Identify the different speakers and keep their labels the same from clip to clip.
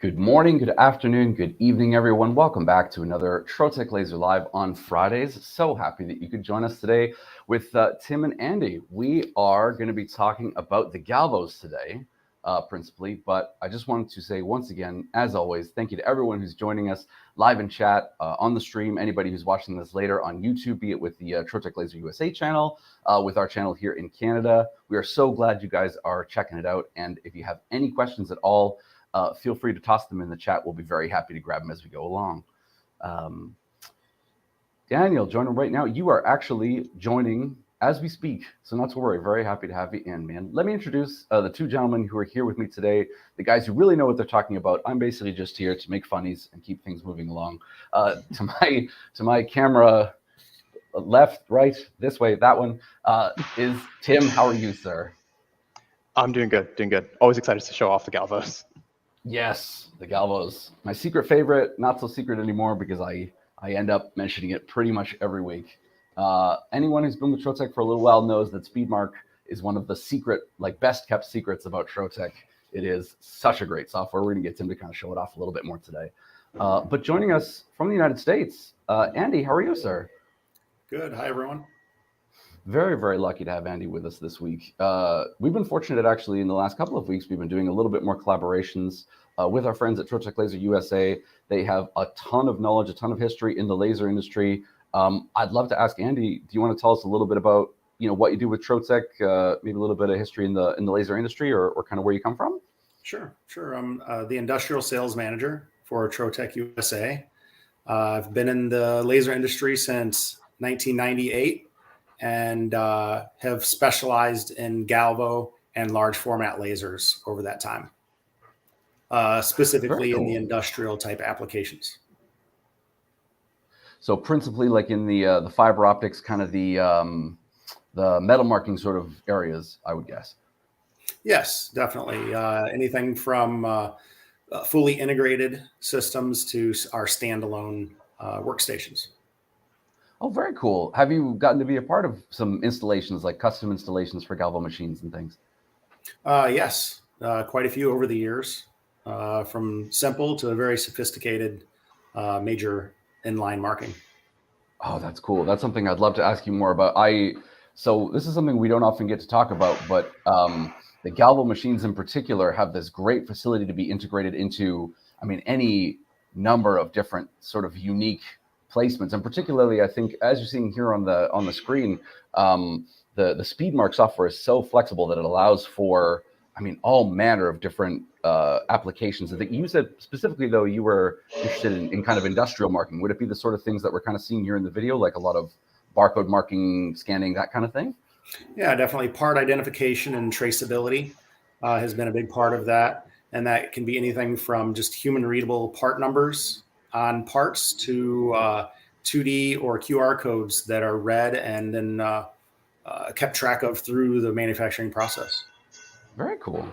Speaker 1: Good morning, good afternoon, good evening, everyone. Welcome back to another Trotec Laser Live on Fridays. So happy that you could join us today with Tim and Andy. We are going to be talking about the Galvos today, principally, but I just wanted to say once again, as always, thank you to everyone who's joining us live in chat, on the stream, anybody who's watching this later on YouTube, be it with the Trotec Laser USA channel, with our channel here in Canada. We are so glad you guys are checking it out, and if you have any questions at all, feel free to toss them in the chat. We'll be very happy to grab them as we go along. Daniel, joining right now. You are actually joining as we speak, so not to worry. Very happy to have you in, man. Let me introduce the two gentlemen who are here with me today, the guys who really know what they're talking about. I'm basically just here to make funnies and keep things moving along. To my camera, left, right, this way, that one, is Tim. How are you, sir?
Speaker 2: I'm doing good, doing good. Always excited to show off the Galvos.
Speaker 1: Yes, the Galvos. My secret favorite, not so secret anymore because I end up mentioning it pretty much every week. Anyone who's been with Trotec for a little while knows that SpeedMark is one of the secret, best kept secrets about Trotec. It is such a great software. We're going to get Tim to kind of show it off a little bit more today. But joining us from the United States, Andy, how are you, sir?
Speaker 3: Good. Hi, everyone.
Speaker 1: Very, very lucky to have Andy with us this week. We've been fortunate, actually, in the last couple of weeks, we've been doing a little bit more collaborations with our friends at Trotec Laser USA. They have a ton of knowledge, a ton of history in the laser industry. I'd love to ask Andy, do you want to tell us a little bit about what you do with Trotec, maybe a little bit of history in the laser industry, or kind of where you come from?
Speaker 3: Sure. I'm the industrial sales manager for Trotec USA. I've been in the laser industry since 1998. And have specialized in Galvo and large format lasers over that time, specifically in the industrial type applications.
Speaker 1: So principally like in the fiber optics, kind of the metal marking sort of areas, I would guess.
Speaker 3: Yes, definitely. Anything from fully integrated systems to our standalone workstations.
Speaker 1: Oh, very cool. Have you gotten to be a part of some installations, like custom installations for Galvo machines and things?
Speaker 3: Yes, quite a few over the years, from simple to a very sophisticated major inline marking.
Speaker 1: Oh, that's cool. That's something I'd love to ask you more about. So this is something we don't often get to talk about, but the Galvo machines in particular have this great facility to be integrated into, any number of different sort of unique placements, and particularly, I think, as you're seeing here on the screen, the SpeedMark software is so flexible that it allows for, all manner of different applications. I think you said specifically, though, you were interested in kind of industrial marking. Would it be the sort of things that we're kind of seeing here in the video, like a lot of barcode marking, scanning, that kind of thing?
Speaker 3: Yeah, definitely. Part identification and traceability has been a big part of that, and that can be anything from just human readable part numbers on parts to 2D or QR codes that are read and then kept track of through the manufacturing process.
Speaker 1: Very cool.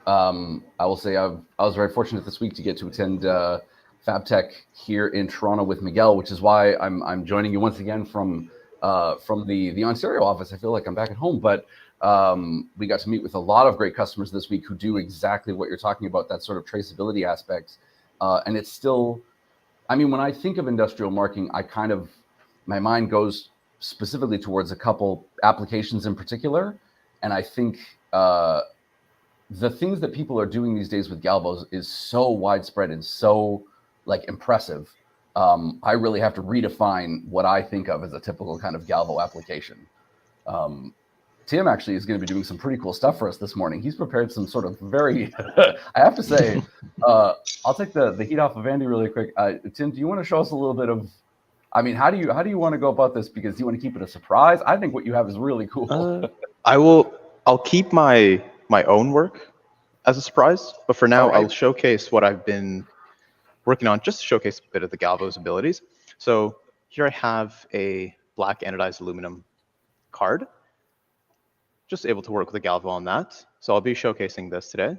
Speaker 1: I will say I was very fortunate this week to get to attend FabTech here in Toronto with Miguel, which is why I'm joining you once again from the Ontario office. I feel like I'm back at home, but we got to meet with a lot of great customers this week who do exactly what you're talking about, that sort of traceability aspect. And it's still, when I think of industrial marking, my mind goes specifically towards a couple applications in particular. And I think the things that people are doing these days with Galvos is so widespread and so impressive. I really have to redefine what I think of as a typical kind of Galvo application. Tim actually is going to be doing some pretty cool stuff for us this morning. He's prepared some sort of very, I have to say, I'll take the heat off of Andy really quick. Tim, do you want to show us a little bit of, how do you want to go about this? Because do you want to keep it a surprise? I think what you have is really cool.
Speaker 2: I'll keep my own work as a surprise, but for now, I'll showcase what I've been working on, just to showcase a bit of the Galvo's abilities. So here I have a black anodized aluminum card. Just able to work with the Galvo on that. So I'll be showcasing this today.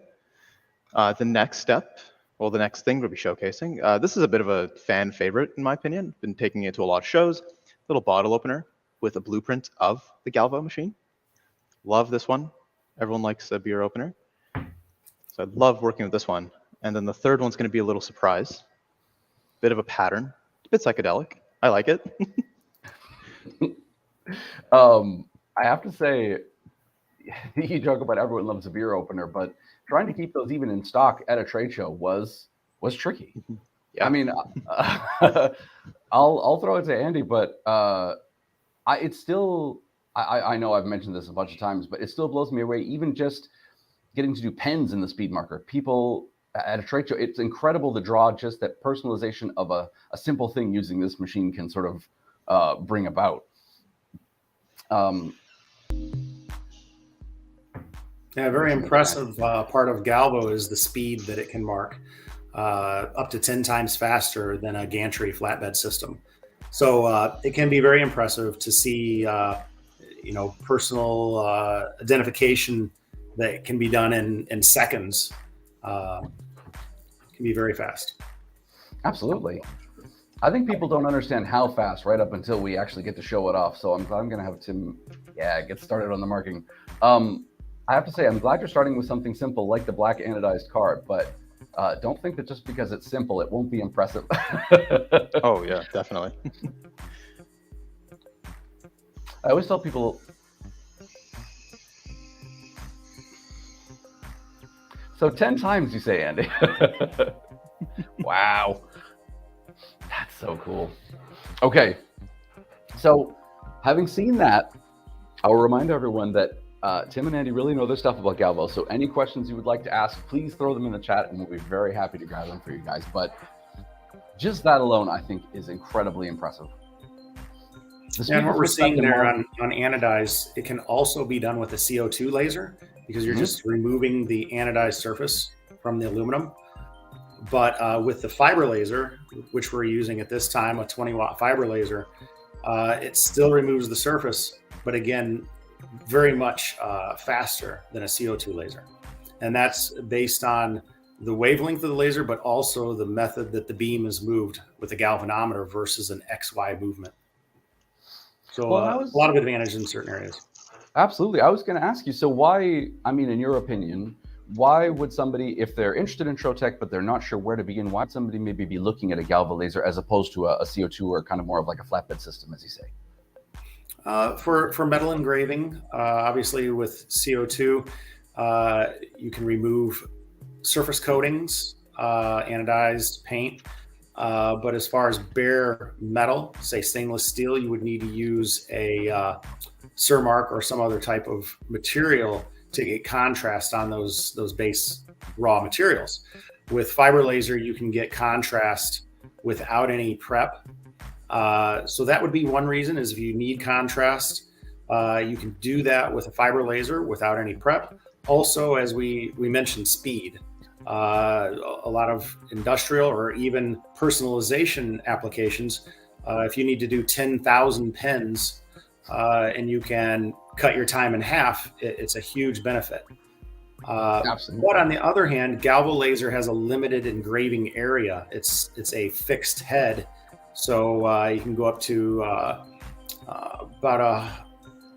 Speaker 2: The next step, the next thing we'll be showcasing, this is a bit of a fan favorite in my opinion. Been taking it to a lot of shows. Little bottle opener with a blueprint of the Galvo machine. Love this one. Everyone likes a beer opener. So I love working with this one. And then the third one's going to be a little surprise. Bit of a pattern. A bit psychedelic. I like it.
Speaker 1: I have to say, you joke about everyone loves a beer opener, but trying to keep those even in stock at a trade show was tricky.
Speaker 2: Yeah.
Speaker 1: I mean, I'll throw it to Andy, but it's still, I know I've mentioned this a bunch of times, but it still blows me away. Even just getting to do pens in the SpeedMarker, people at a trade show, it's incredible to draw just that personalization of a simple thing using this machine can sort of bring about.
Speaker 3: Yeah, very impressive part of Galvo is the speed that it can mark, up to 10 times faster than a gantry flatbed system. So it can be very impressive to see, personal identification that can be done in seconds. Can be very fast.
Speaker 1: Absolutely. I think people don't understand how fast right up until we actually get to show it off. So I'm going to have Tim, get started on the marking. I have to say, I'm glad you're starting with something simple like the black anodized card, but don't think that just because it's simple, it won't be impressive.
Speaker 2: Oh, yeah, definitely.
Speaker 1: I always tell people, so 10 times you say, Andy. Wow. That's so cool. Okay. So having seen that, I'll remind everyone that Tim and Andy really know their stuff about Galvo. So any questions you would like to ask, please throw them in the chat and we'll be very happy to grab them for you guys. But just that alone, I think, is incredibly impressive.
Speaker 3: And what we're seeing there on anodized, it can also be done with a CO2 laser because you're just removing the anodized surface from the aluminum. But with the fiber laser, which we're using at this time, a 20-watt fiber laser, it still removes the surface, but again, very much faster than a CO2 laser. And that's based on the wavelength of the laser, but also the method that the beam is moved with a galvanometer versus an XY movement. So a lot of advantage in certain areas.
Speaker 1: Absolutely. I was going to ask you, so why, I mean, in your opinion, why would somebody, if they're interested in Trotec, but they're not sure where to begin, why would somebody maybe be looking at a Galvo laser as opposed to a CO2 or kind of more of like a flatbed system, as you say?
Speaker 3: For metal engraving, obviously with CO2, you can remove surface coatings, anodized paint. But as far as bare metal, say stainless steel, you would need to use a SpeedMarker or some other type of material to get contrast on those base raw materials. With fiber laser, you can get contrast without any prep. So that would be one reason, is if you need contrast, you can do that with a fiber laser without any prep. Also, as we mentioned, speed. A lot of industrial or even personalization applications, if you need to do 10,000 pens and you can cut your time in half, it's a huge benefit.
Speaker 1: Absolutely.
Speaker 3: But on the other hand, Galvo laser has a limited engraving area. It's a fixed head, so you can go up to about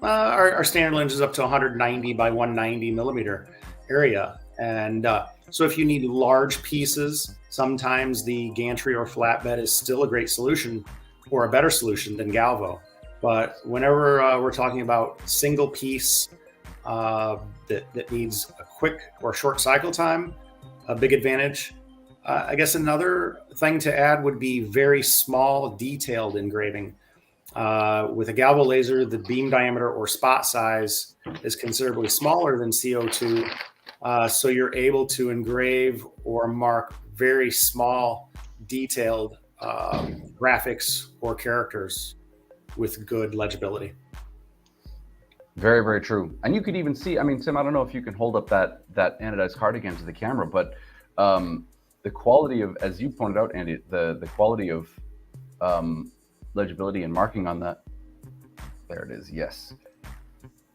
Speaker 3: our standard lens is up to 190 by 190 millimeter area, and so if you need large pieces, sometimes the gantry or flatbed is still a great solution or a better solution than Galvo. But whenever we're talking about single piece that needs a quick or short cycle time, a big advantage. I guess another thing to add would be very small, detailed engraving. With a Galvo laser, the beam diameter or spot size is considerably smaller than CO2. So you're able to engrave or mark very small, detailed graphics or characters with good legibility.
Speaker 1: Very, very true. And you could even see, I mean, Tim, I don't know if you can hold up that anodized card again to the camera, but the quality of, as you pointed out, Andy, the quality of legibility and marking on that. There it is. Yes.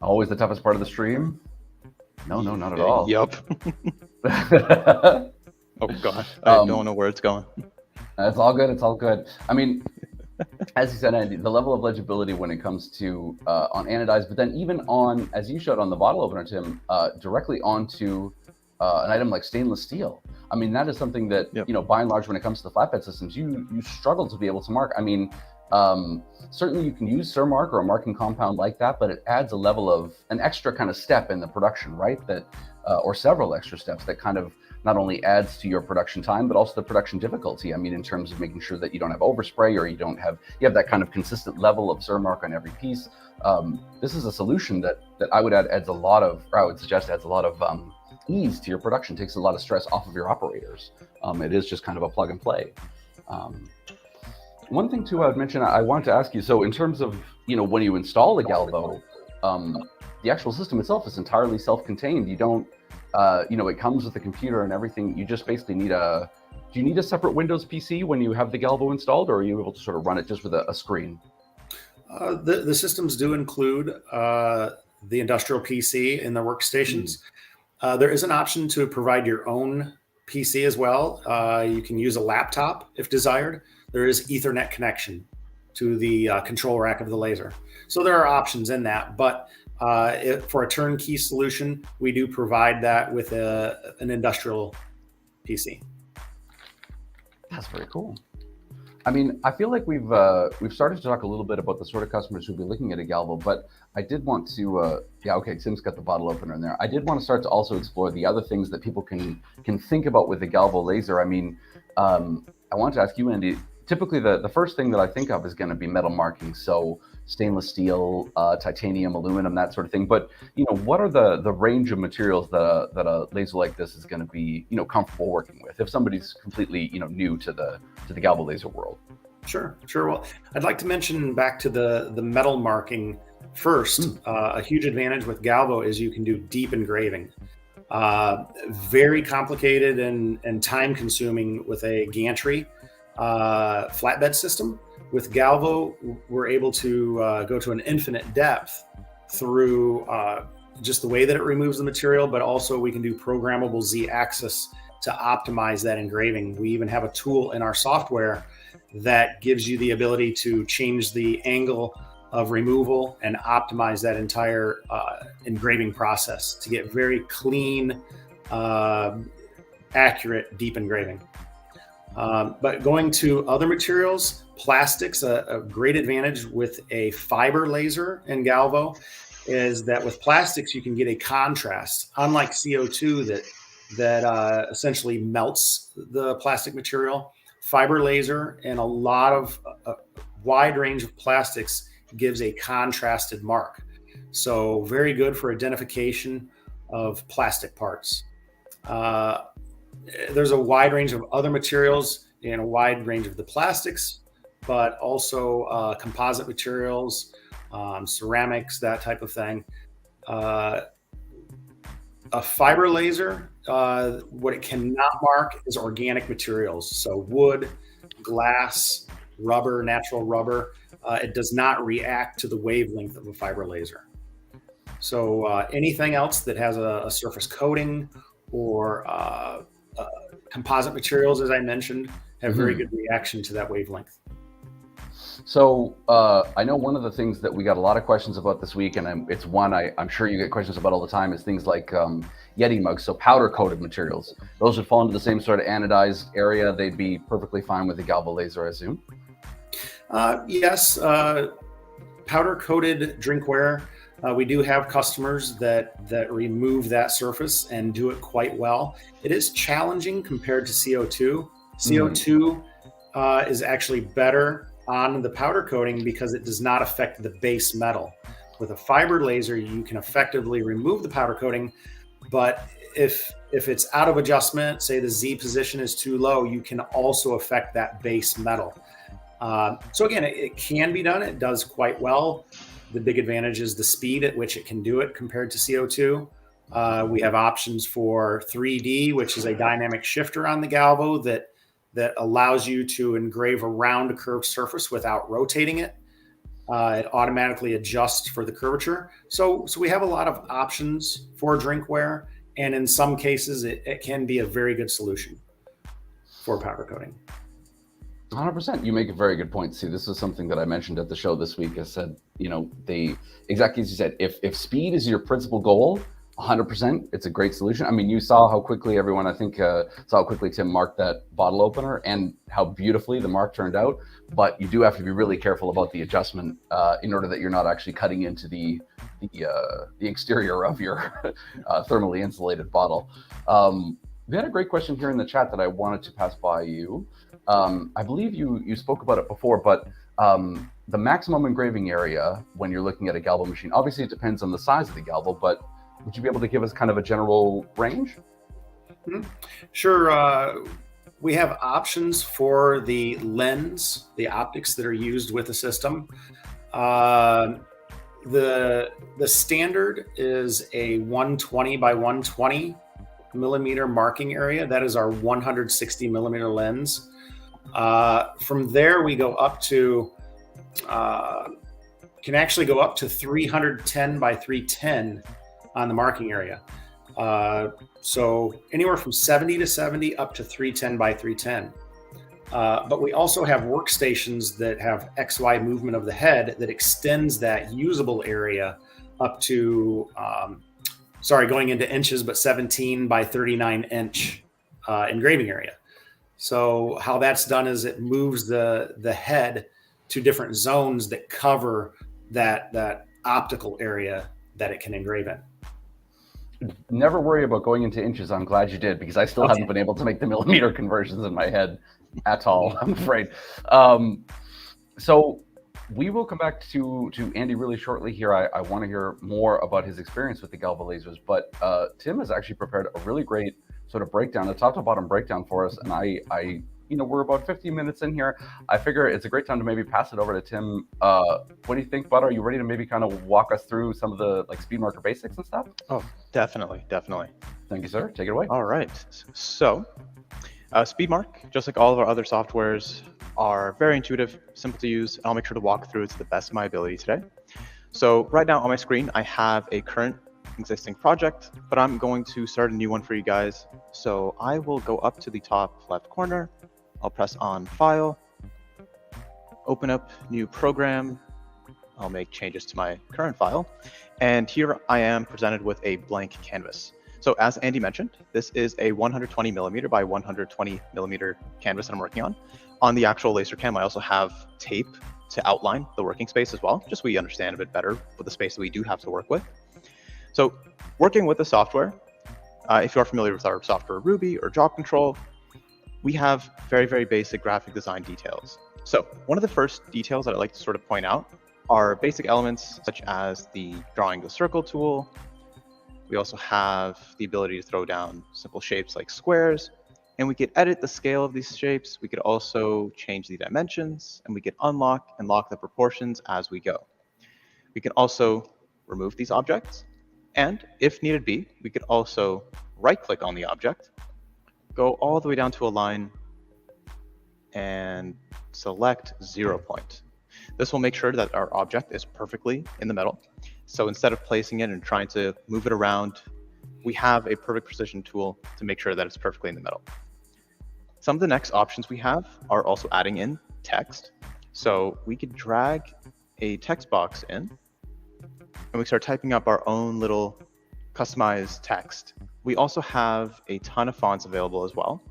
Speaker 1: Always the toughest part of the stream. No, not at all.
Speaker 2: Yup. Oh God, I don't know where it's going.
Speaker 1: It's all good. It's all good. I mean, as you said, Andy, the level of legibility when it comes to on anodized, but then even on, as you showed on the bottle opener, Tim, directly onto an item like stainless steel. I mean, that is something that,
Speaker 2: Yep.
Speaker 1: you know, by and large, when it comes to the flatbed systems, you struggle to be able to mark. I mean, certainly you can use SerMark or a marking compound like that, but it adds a level of an extra kind of step in the production, right? That, or several extra steps that kind of not only adds to your production time, but also the production difficulty. I mean, in terms of making sure that you don't have overspray or you have that kind of consistent level of SerMark on every piece. This is a solution that I would add adds a lot of, or I would suggest adds a lot of ease to your production, takes a lot of stress off of your operators. It is just kind of a plug and play. One thing too I would mention, I wanted to ask you, so in terms of, you know, when you install a Galvo, the actual system itself is entirely self-contained. You don't, you know, it comes with the computer and everything. You just basically need do you need a separate Windows PC when you have the Galvo installed, or are you able to sort of run it just with a screen?
Speaker 3: The systems do include the industrial PC in the workstations. There is an option to provide your own PC as well. You can use a laptop if desired. There is Ethernet connection to the control rack of the laser. So there are options in that, but for a turnkey solution, we do provide that with an industrial PC.
Speaker 1: That's very cool. I mean, I feel like we've started to talk a little bit about the sort of customers who'll be looking at a Galvo, but I did want to, yeah, okay, Tim's got the bottle opener in there. I did want to start to also explore the other things that people can think about with the Galvo laser. I mean, I want to ask you, Andy, typically the first thing that I think of is going to be metal marking. So stainless steel, titanium, aluminum, that sort of thing. But, you know, what are the range of materials that a laser like this is going to be, you know, comfortable working with if somebody's completely, you know, new to the Galvo laser world?
Speaker 3: Sure. Well, I'd like to mention back to the metal marking first. A huge advantage with Galvo is you can do deep engraving. Very complicated and time consuming with a gantry flatbed system. With Galvo, we're able to go to an infinite depth through just the way that it removes the material, but also we can do programmable Z-axis to optimize that engraving. We even have a tool in our software that gives you the ability to change the angle of removal and optimize that entire engraving process to get very clean, accurate, deep engraving. But going to other materials, plastics, a great advantage with a fiber laser in Galvo is that with plastics, you can get a contrast, unlike CO2 that essentially melts the plastic material. Fiber laser and a lot of wide range of plastics gives a contrasted mark. So very good for identification of plastic parts. There's a wide range of other materials and a wide range of the plastics, but also composite materials, ceramics, that type of thing. A fiber laser, what it cannot mark is organic materials. So wood, glass, rubber, natural rubber. It does not react to the wavelength of a fiber laser. So anything else that has a surface coating or composite materials, as I mentioned, have very good reaction to that wavelength.
Speaker 1: So I know one of the things that we got a lot of questions about this week, and it's one I'm sure you get questions about all the time, is things like Yeti mugs, so powder-coated materials. Those would fall into the same sort of anodized area. They'd be perfectly fine with the Galvo laser, I assume?
Speaker 3: Yes, powder-coated drinkware. We do have customers that remove that surface and do it quite well. It is challenging compared to CO2. CO2 is actually better on the powder coating because it does not affect the base metal. With a fiber laser, you can effectively remove the powder coating, but if it's out of adjustment, say the Z position is too low, you can also affect that base metal. So again, it can be done. It does quite well. The big advantage is the speed at which it can do it compared to CO2. We have options for 3D, which is a dynamic shifter on the Galvo that allows you to engrave around a curved surface without rotating it. It automatically adjusts for the curvature. So we have a lot of options for drinkware, and in some cases, it can be a very good solution for powder coating.
Speaker 1: 100%. You make a very good point. See, this is something that I mentioned at the show this week. I said, you know, exactly as you said, if speed is your principal goal, 100%. It's a great solution. I mean, you saw how quickly everyone, I think, saw how quickly Tim marked that bottle opener and how beautifully the mark turned out. But you do have to be really careful about the adjustment in order that you're not actually cutting into the exterior of your thermally insulated bottle. We had a great question here in the chat that I wanted to pass by you. I believe you spoke about it before, but the maximum engraving area when you're looking at a Galvo machine, obviously it depends on the size of the Galvo, but would you be able to give us kind of a general range?
Speaker 3: Mm-hmm. Sure. We have options for the lens, the optics that are used with the system. The standard is a 120 by 120 millimeter marking area. That is our 160 millimeter lens. From there, we go up to, can actually go up to 310 by 310 on the marking area. So anywhere from 70 to 70 up to 310 by 310. But we also have workstations that have XY movement of the head that extends that usable area up to, going into inches, but 17 by 39 inch engraving area. So how that's done is it moves the head to different zones that cover that optical area that it can engrave in.
Speaker 1: Never worry about going into inches. I'm glad you did, because I still haven't been able to make the millimeter conversions in my head at all, I'm afraid. So we will come back to Andy really shortly here. I want to hear more about his experience with the Galvo lasers, but Tim has actually prepared a really great sort of breakdown, a top to bottom breakdown for us. And I we're about 15 minutes in here. I figure it's a great time to maybe pass it over to Tim. What do you think, Bud? Are you ready to maybe kind of walk us through some of the SpeedMarker basics and stuff?
Speaker 2: Oh, definitely.
Speaker 1: Thank you, sir. Take it away.
Speaker 2: All right. So SpeedMark, just like all of our other softwares, are very intuitive, simple to use, and I'll make sure to walk through it to the best of my ability today. So right now on my screen, I have a current existing project, but I'm going to start a new one for you guys. So I will go up to the top left corner. I'll press on File, open up New Program. I'll make changes to my current file. And here I am presented with a blank canvas. So as Andy mentioned, this is a 120 millimeter by 120 millimeter canvas that I'm working on. On the actual laser cam, I also have tape to outline the working space as well, just so we understand a bit better with the space that we do have to work with. So working with the software, if you are familiar with our software Ruby or Job Control, we have very, very basic graphic design details. So one of the first details that I like to sort of point out are basic elements such as the drawing the circle tool. We also have the ability to throw down simple shapes like squares, and we could edit the scale of these shapes. We could also change the dimensions, and we could unlock and lock the proportions as we go. We can also remove these objects, and if needed be, we could also right-click on the object, go all the way down to a line, and select 0 point. This will make sure that our object is perfectly in the middle. So instead of placing it and trying to move it around, we have a perfect precision tool to make sure that it's perfectly in the middle. Some of the next options we have are also adding in text. So we could drag a text box in, and we start typing up our own little customized text. We also have a ton of fonts available as well.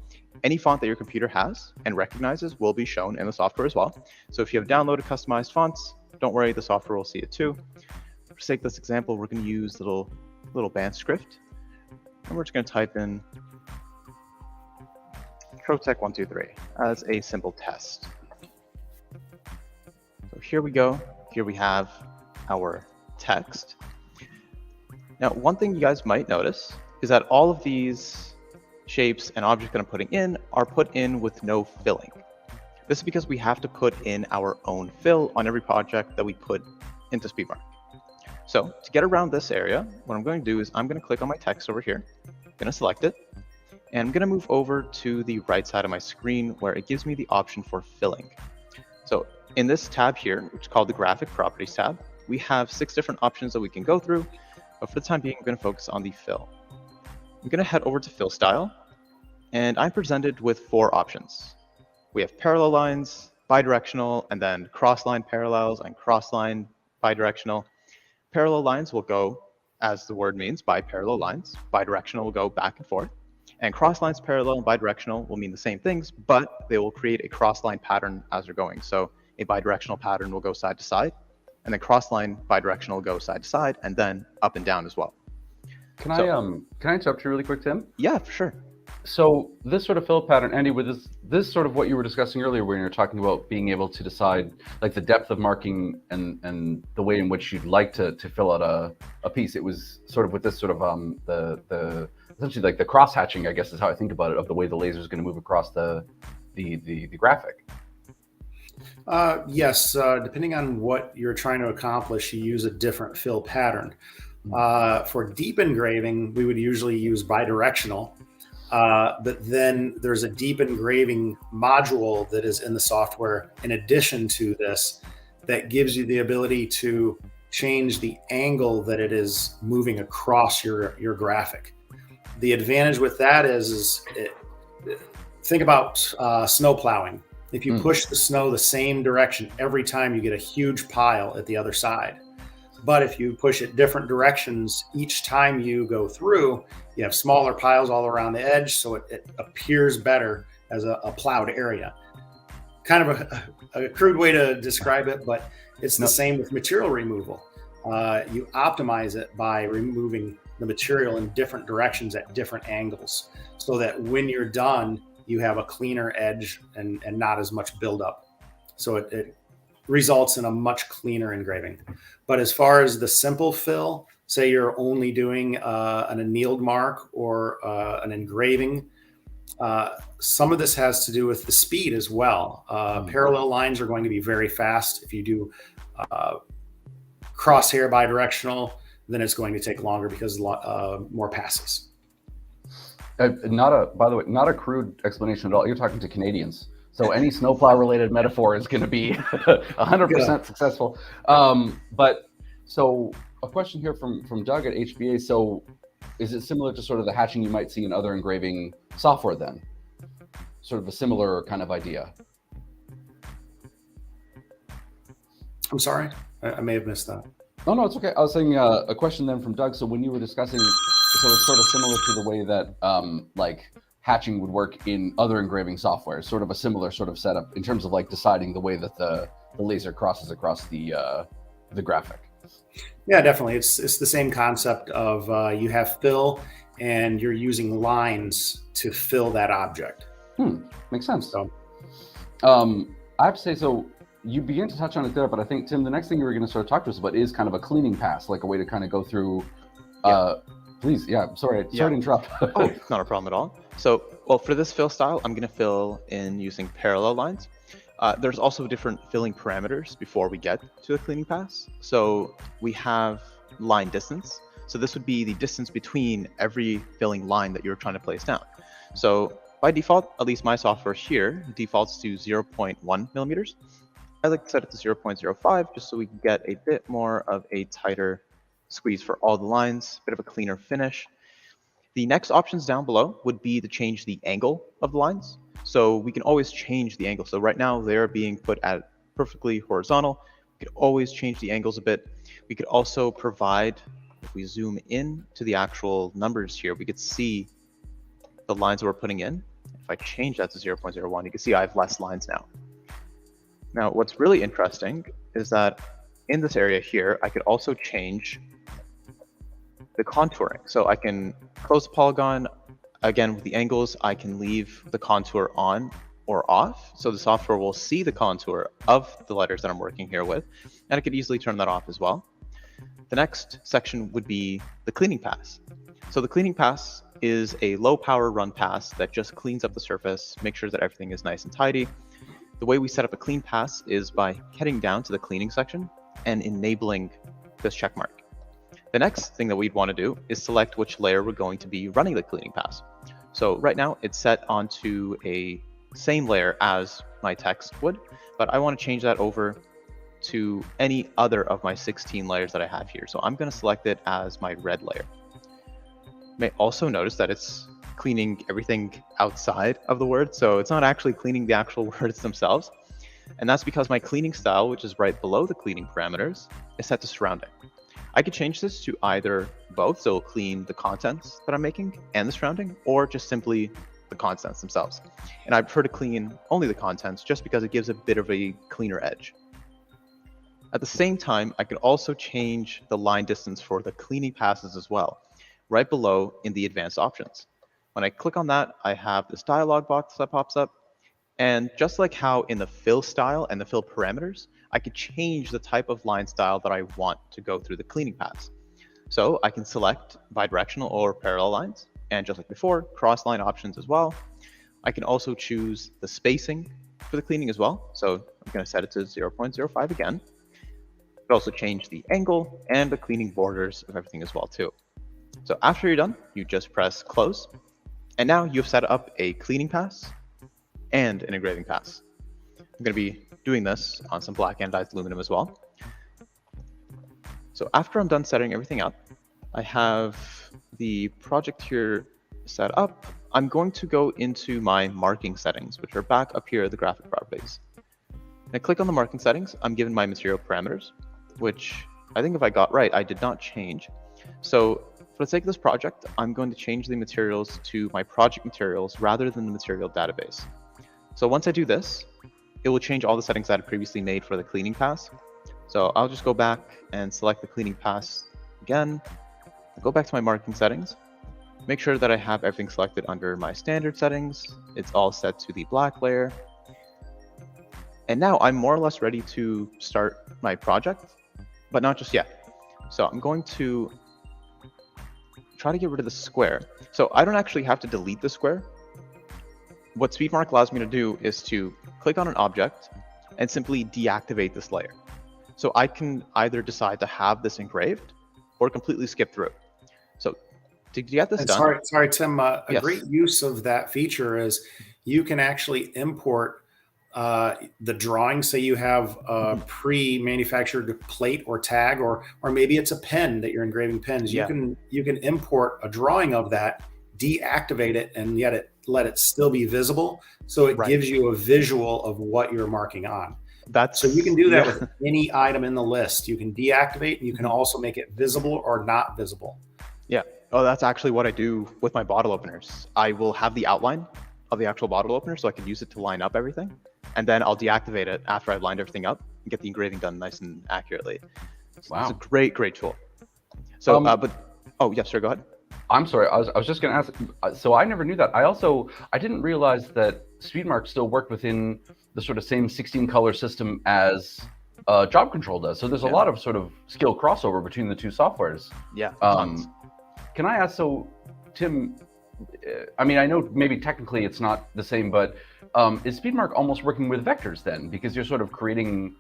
Speaker 2: Any font that your computer has and recognizes will be shown in the software as well. So if you have downloaded customized fonts, don't worry, the software will see it too. For sake of this example, we're going to use little band script, and we're just going to type in Protec123 as a simple test. So here we go. Here we have our text. Now, one thing you guys might notice is that all of these shapes and objects that I'm putting in are put in with no filling. This is because we have to put in our own fill on every project that we put into SpeedMarker. So to get around this area, what I'm going to do is I'm going to click on my text over here. I'm going to select it, and I'm going to move over to the right side of my screen where it gives me the option for filling. So in this tab here, which is called the Graphic Properties tab, we have 6 different options that we can go through, but for the time being, I'm going to focus on the fill. I'm going to head over to Fill Style, and I'm presented with 4 options. We have parallel lines, bidirectional, and then cross-line parallels and cross-line bidirectional. Parallel lines will go as the word means, biparallel lines. Bidirectional will go back and forth. And cross lines, parallel and bidirectional will mean the same things, but they will create a cross line pattern as they're going. So a bidirectional pattern will go side to side, and then cross line bidirectional will go side to side, and then up and down as well.
Speaker 1: Can I interrupt you really quick, Tim?
Speaker 2: Yeah, for sure.
Speaker 1: So this sort of fill pattern, Andy, with this sort of what you were discussing earlier, when you're talking about being able to decide like the depth of marking and the way in which you'd like to fill out a piece. It was sort of with this sort of the essentially like the cross hatching, I guess is how I think about it, of the way the laser is going to move across the graphic.
Speaker 3: Yes, depending on what you're trying to accomplish, you use a different fill pattern. For deep engraving, we would usually use bidirectional, but then there's a deep engraving module that is in the software in addition to this that gives you the ability to change the angle that it is moving across your graphic. The advantage with that is think about snow plowing. If you push the snow the same direction every time, you get a huge pile at the other side. But if you push it different directions each time you go through, you have smaller piles all around the edge, so it appears better as a plowed area. Kind of a crude way to describe it, but it's the same with material removal. You optimize it by removing the material in different directions at different angles, so that when you're done, you have a cleaner edge and not as much buildup. So it results in a much cleaner engraving. But as far as the simple fill, say you're only doing an annealed mark or an engraving, some of this has to do with the speed as well. Parallel lines are going to be very fast. If you do crosshair bidirectional, then it's going to take longer because more passes.
Speaker 1: By the way, not a crude explanation at all. You're talking to Canadians. So any snowplow related metaphor is going to be 100% successful. But so a question here from Doug at HBA. So is it similar to sort of the hatching you might see in other engraving software then? Sort of a similar kind of idea.
Speaker 3: I'm sorry, I may have missed that.
Speaker 1: No, it's okay. I was saying a question then from Doug. So when you were discussing, so it's sort of similar to the way that like hatching would work in other engraving software, sort of a similar sort of setup in terms of like deciding the way that the laser crosses across the graphic.
Speaker 3: Yeah, definitely. It's the same concept of you have fill and you're using lines to fill that object.
Speaker 1: Makes sense.
Speaker 3: So,
Speaker 1: I have to say, so you began to touch on it there, but I think, Tim, the next thing you were going to sort of talk to us about is kind of a cleaning pass, like a way to kind of go through. Please, sorry to interrupt.
Speaker 2: Oh, not a problem at all. So, well, for this fill style, I'm going to fill in using parallel lines. There's also different filling parameters before we get to the cleaning pass. So we have line distance. So this would be the distance between every filling line that you're trying to place down. So by default, at least my software here defaults to 0.1 millimeters. I like to set it to 0.05 just so we can get a bit more of a tighter squeeze for all the lines, a bit of a cleaner finish. The next options down below would be to change the angle of the lines. So we can always change the angle. So right now they're being put at perfectly horizontal. We could always change the angles a bit. We could also provide, if we zoom in to the actual numbers here, we could see the lines that we're putting in. If I change that to 0.01, you can see I have less lines now. Now, what's really interesting is that in this area here, I could also change the contouring. So I can close the polygon. Again, with the angles, I can leave the contour on or off. So the software will see the contour of the letters that I'm working here with, and I could easily turn that off as well. The next section would be the cleaning pass. So the cleaning pass is a low power run pass that just cleans up the surface, make sure that everything is nice and tidy. The way we set up a clean pass is by heading down to the cleaning section and enabling this check mark. The next thing that we'd want to do is select which layer we're going to be running the cleaning pass. So right now it's set onto a same layer as my text would, but I want to change that over to any other of my 16 layers that I have here. So I'm going to select it as my red layer. You may also notice that it's cleaning everything outside of the word, so it's not actually cleaning the actual words themselves. And that's because my cleaning style, which is right below the cleaning parameters, is set to surrounding. I could change this to either both, so it'll clean the contents that I'm making and the surrounding, or just simply the contents themselves. And I prefer to clean only the contents just because it gives a bit of a cleaner edge. At the same time, I can also change the line distance for the cleaning passes as well, right below in the advanced options. When I click on that, I have this dialog box that pops up. And just like how in the fill style and the fill parameters, I could change the type of line style that I want to go through the cleaning paths. So I can select bidirectional or parallel lines, and just like before, cross line options as well. I can also choose the spacing for the cleaning as well. So I'm going to set it to 0.05 again. I can also change the angle and the cleaning borders of everything as well too. So after you're done, you just press close. And now you've set up a cleaning pass and an engraving pass. I'm going to be doing this on some black anodized aluminum as well. So after I'm done setting everything up, I have the project here set up. I'm going to go into my marking settings, which are back up here, the graphic properties. I click on the marking settings. I'm given my material parameters, which I think if I got right, I did not change. So for the sake of this project, I'm going to change the materials to my project materials rather than the material database. So once I do this, it will change all the settings that I previously made for the cleaning pass. So I'll just go back and select the cleaning pass again, go back to my marking settings, make sure that I have everything selected under my standard settings. It's all set to the black layer. And now I'm more or less ready to start my project, but not just yet. So I'm going to try to get rid of the square. So I don't actually have to delete the square. What SpeedMark allows me to do is to click on an object and simply deactivate this layer. So I can either decide to have this engraved or completely skip through. So to get this done.
Speaker 3: Sorry, Tim.
Speaker 2: Yes.
Speaker 3: Great use of that feature is you can actually import the drawing. Say you have a pre-manufactured plate or tag, or maybe it's a pen that you're engraving pens.
Speaker 2: Yeah.
Speaker 3: You can import a drawing of that, deactivate it, and yet let it still be visible. So it gives you a visual of what you're marking on. So you can do that with any item in the list. You can deactivate, and you can also make it visible or not visible.
Speaker 2: Yeah. Oh, that's actually what I do with my bottle openers. I will have the outline of the actual bottle opener so I can use it to line up everything. And then I'll deactivate it after I've lined everything up and get the engraving done nice and accurately.
Speaker 1: Wow.
Speaker 2: It's a great tool. So, oh, yes, sir, go ahead.
Speaker 1: I'm sorry. I was just going to ask. So I never knew that. I didn't realize that SpeedMark still worked within the sort of same 16 color system as Job Control does. So there's a lot of sort of skill crossover between the two softwares.
Speaker 2: Yeah.
Speaker 1: Can I ask? So, Tim, I mean, I know maybe technically it's not the same, but is SpeedMark almost working with vectors then? Because you're sort of creating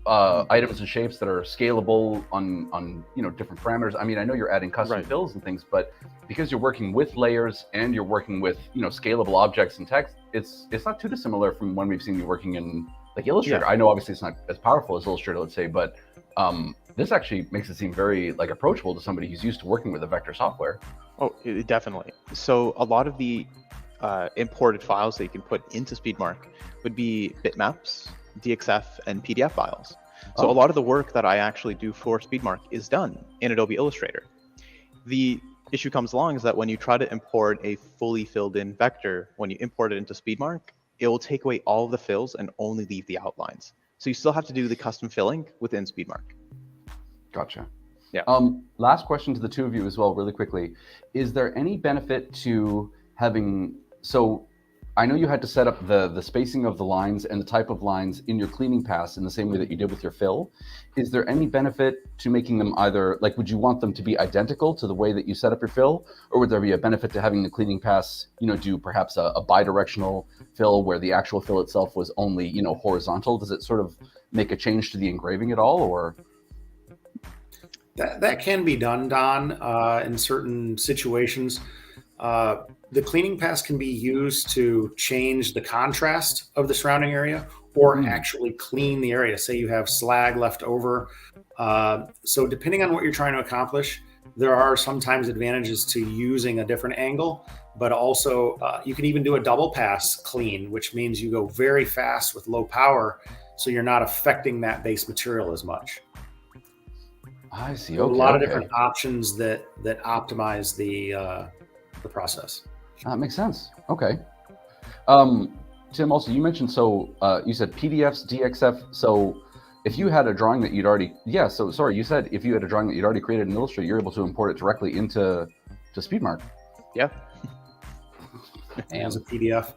Speaker 1: items and shapes that are scalable on different parameters. I mean, I know you're adding custom fills and things, but because you're working with layers and you're working with scalable objects and text, it's not too dissimilar from when we've seen you working in like Illustrator. I know obviously it's not as powerful as Illustrator, let's say, but this actually makes it seem very like approachable to somebody who's used to working with a vector software.
Speaker 2: Oh, definitely. So a lot of the imported files that you can put into SpeedMark would be bitmaps, DXF, and PDF files. So a lot of the work that I actually do for SpeedMark is done in Adobe Illustrator. The issue comes along is that when you try to import a fully filled in vector, when you import it into SpeedMark, it will take away all of the fills and only leave the outlines. So you still have to do the custom filling within SpeedMark.
Speaker 1: Gotcha.
Speaker 2: Yeah.
Speaker 1: Last question to the two of you as well, really quickly. Is there any benefit to having, so I know you had to set up the spacing of the lines and the type of lines in your cleaning pass in the same way that you did with your fill. Is there any benefit to making them either, like, would you want them to be identical to the way that you set up your fill? Or would there be a benefit to having the cleaning pass, do perhaps a bidirectional fill where the actual fill itself was only, horizontal? Does it sort of make a change to the engraving at all, or?
Speaker 3: That can be done, Don, in certain situations. The cleaning pass can be used to change the contrast of the surrounding area or actually clean the area. Say you have slag left over. So depending on what you're trying to accomplish, there are sometimes advantages to using a different angle, but also you can even do a double pass clean, which means you go very fast with low power, so you're not affecting that base material as much.
Speaker 1: I see.
Speaker 3: So
Speaker 1: Okay.
Speaker 3: a lot of
Speaker 1: Okay.
Speaker 3: different options that optimize the process.
Speaker 1: That makes sense. Okay. Tim, also you mentioned you said PDFs, DXF. So if you had a drawing that you'd already so sorry, you said if you had a drawing that you'd already created in Illustrator, you're able to import it directly into SpeedMarker.
Speaker 2: Yeah.
Speaker 3: As a PDF.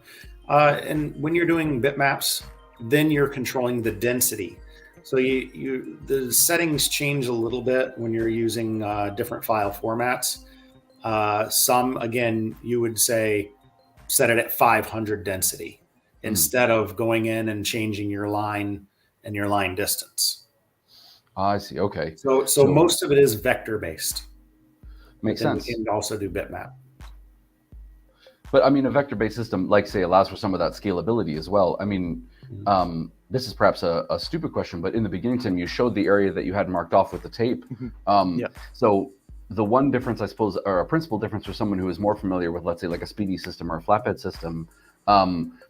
Speaker 3: And when you're doing bitmaps, then you're controlling the density. So the settings change a little bit when you're using different file formats. Some, again, you would say set it at 500 density instead of going in and changing your line and your line distance.
Speaker 1: I see. Okay.
Speaker 3: So most of it is vector based.
Speaker 1: Makes sense.
Speaker 3: We can also do bitmap.
Speaker 1: But I mean, a vector-based system, like say, allows for some of that scalability as well. I mean, this is perhaps a stupid question, but in the beginning, Tim, you showed the area that you had marked off with the tape. So the one difference, I suppose, or a principal difference for someone who is more familiar with, let's say, like a speedy system or a flatbed system,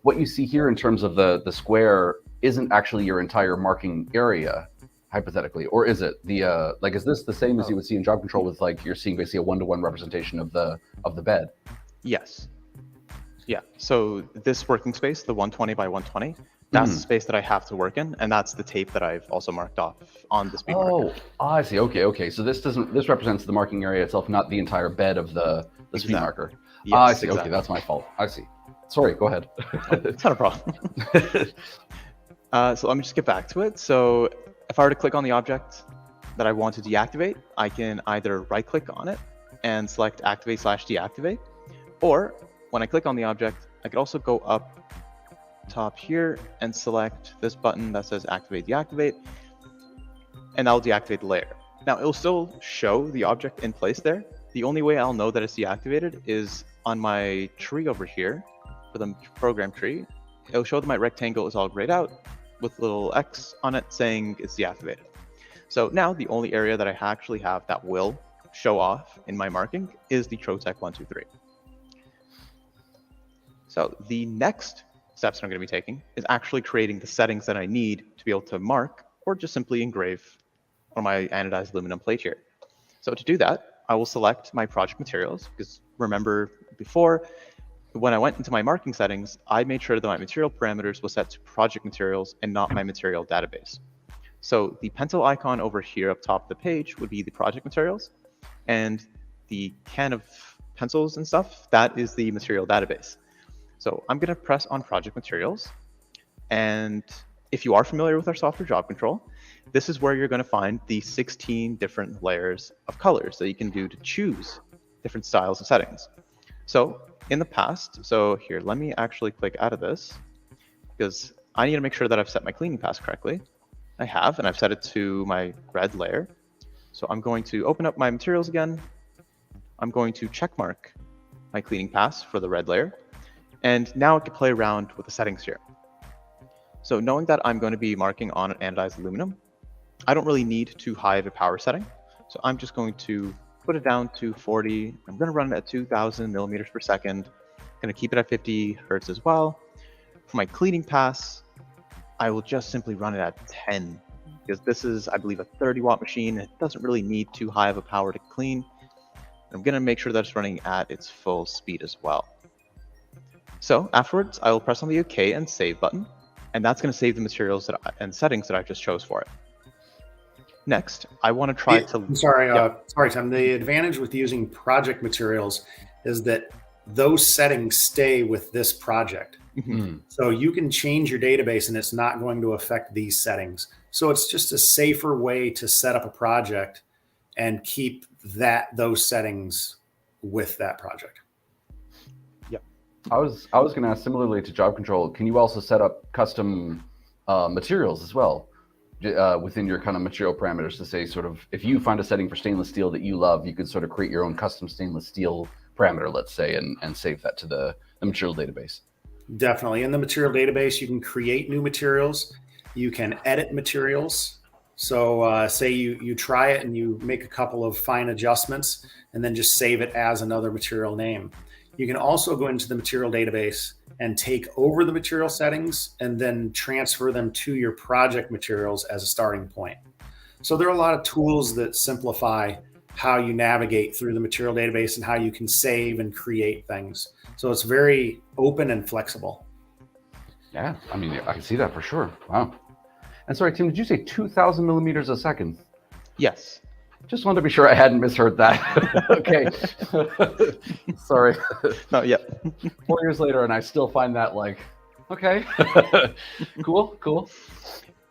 Speaker 1: what you see here in terms of the square isn't actually your entire marking area, hypothetically, or is it? Is this the same as you would see in job control with like you're seeing basically a one-to-one representation of the bed?
Speaker 2: Yes. Yeah. So this working space, the 120 by 120, that's the space that I have to work in, and that's the tape that I've also marked off on the SpeedMarker.
Speaker 1: Oh, I see. Okay. So this represents the marking area itself, not the entire bed of the SpeedMarker.
Speaker 2: Yes,
Speaker 1: I see.
Speaker 2: exactly.
Speaker 1: Okay, that's my fault. I see. Sorry. Go ahead.
Speaker 2: It's not a problem. So let me just get back to it. So if I were to click on the object that I want to deactivate, I can either right-click on it and select activate/deactivate, or when I click on the object, I could also go up top here and select this button that says activate deactivate, and that'll deactivate the layer. Now it'll still show the object in place there. The only way I'll know that it's deactivated is on my tree over here for the program tree. It'll show that my rectangle is all grayed out with a little X on it saying it's deactivated. So now the only area that I actually have that will show off in my marking is the Trotec123. So the next steps that I'm going to be taking is actually creating the settings that I need to be able to mark or just simply engrave on my anodized aluminum plate here. So to do that, I will select my project materials, because remember before, when I went into my marking settings, I made sure that my material parameters was set to project materials and not my material database. So the pencil icon over here up top of the page would be the project materials, and the can of pencils and stuff, that is the material database. So I'm going to press on project materials, and if you are familiar with our software job control, this is where you're going to find the 16 different layers of colors that you can do to choose different styles of settings. So in the past, so here, let me actually click out of this, because I need to make sure that I've set my cleaning pass correctly. I have, and I've set it to my red layer. So I'm going to open up my materials again. I'm going to check mark my cleaning pass for the red layer. And now I can play around with the settings here. So knowing that I'm going to be marking on anodized aluminum, I don't really need too high of a power setting. So I'm just going to put it down to 40. I'm going to run it at 2000 millimeters per second. I'm going to keep it at 50 hertz as well. For my cleaning pass, I will just simply run it at 10, because this is, I believe, a 30-watt machine. It doesn't really need too high of a power to clean. I'm going to make sure that it's running at its full speed as well. So afterwards, I will press on the OK and Save button, and that's going to save the materials and settings that I just chose for it. Next, I want to try to...
Speaker 3: Sorry, Tim. The advantage with using project materials is that those settings stay with this project. So you can change your database and it's not going to affect these settings. So it's just a safer way to set up a project and keep those settings with that project.
Speaker 2: Yep.
Speaker 1: I was going to ask, similarly to job control, can you also set up custom materials as well within your kind of material parameters to say sort of, if you find a setting for stainless steel that you love, you could sort of create your own custom stainless steel parameter, let's say, and save that to the material database?
Speaker 3: Definitely. In the material database, you can create new materials. You can edit materials. So say you try it and you make a couple of fine adjustments and then just save it as another material name. You can also go into the material database and take over the material settings and then transfer them to your project materials as a starting point. So there are a lot of tools that simplify how you navigate through the material database and how you can save and create things. So it's very open and flexible.
Speaker 1: Yeah, I mean, I can see that for sure. Wow. And sorry, Tim, did you say 2,000 millimeters a second?
Speaker 2: Yes.
Speaker 1: Just wanted to be sure I hadn't misheard that. Okay. Sorry.
Speaker 2: No, yeah.
Speaker 1: 4 years later, and I still find that like, okay. Cool.